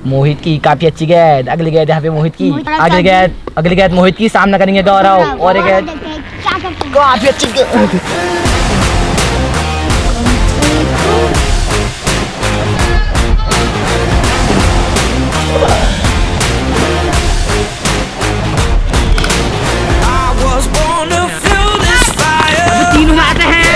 मोहित की काफी अच्छी गैद, अगली गैद यहाँ पे मोहित की, अगली गैद मोहित की, सामना करेंगे गौरव और एक गैद काफी अच्छी गैद। तीन आते हैं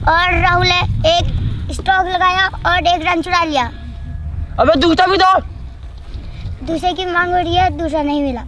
और राहुल ने एक स्ट्रोक लगाया और एक रन चुरा लिया। अबे दूसरा भी दो। दूसरे की मांग हो रही है, दूसरा नहीं मिला।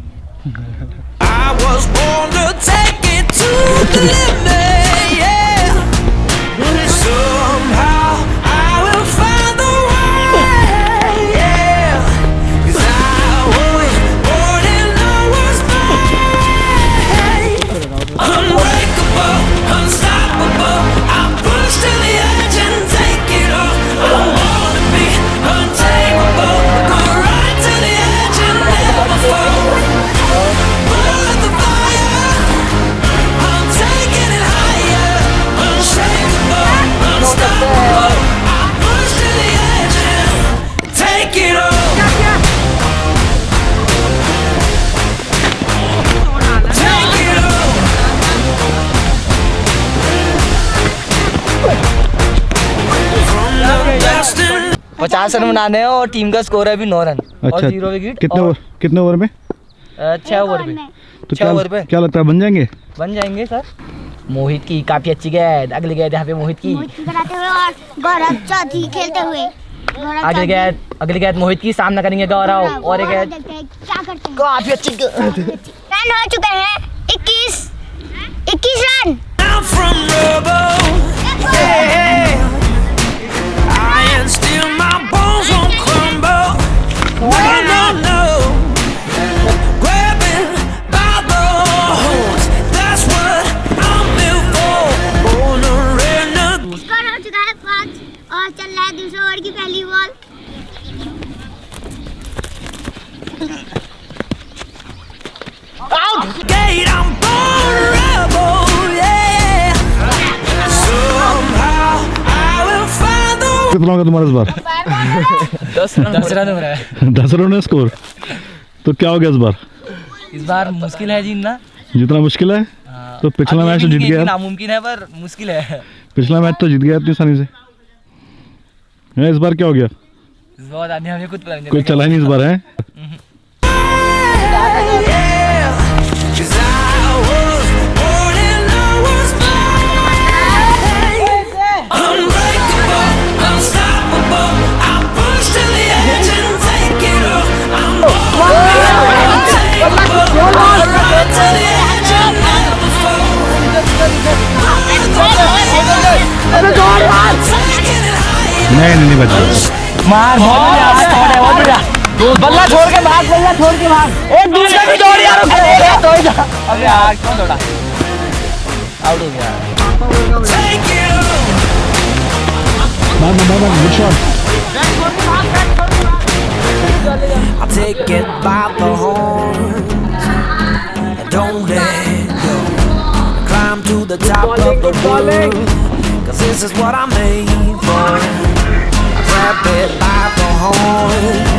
पचास रन बनाने हैं और टीम का स्कोर है अभी 9 रन। अच्छा, और 0 विकेट। कितने ओवर में? 6 ओवर में। तो क्या लगता है बन जाएंगे सर। मोहित की काफी अच्छी गैद, अगली गैद यहाँ पे मोहित की, बनाते हुए और गौरव चौथी खेलते हुए, अगली गैद मोहित की, सामना करेंगे गौरव और एक गैद क्या करते हैं। काफी अच्छी गैद। रन हो चुके हैं 21 रन। और चल रहा है दूसरे ओवर की पहली बॉल। कितना होगा तुम्हारा इस बार? 10 रन हो रहा है। 10 रन है स्कोर। तो क्या हो गया इस बार मुश्किल है जीतना। जितना मुश्किल है तो पिछला मैच तो जीत गया। नामुमकिन है पर मुश्किल है। पिछला मैच तो जीत गया इतनी आसानी से। इस बार क्या हो गया? इस बार हमें कुछ चला ही नहीं इस बार है। नहीं बचा। मार बल्ला छोड़ के भाग, एक दूसरे की दौड़ यार। अबे यार क्यों दौड़ा? आउट हो गया। Good shot. I'll take it by the horns and don't let go. Climb to the top of the world, 'cause this is what I'm made for. I grab it by the horns.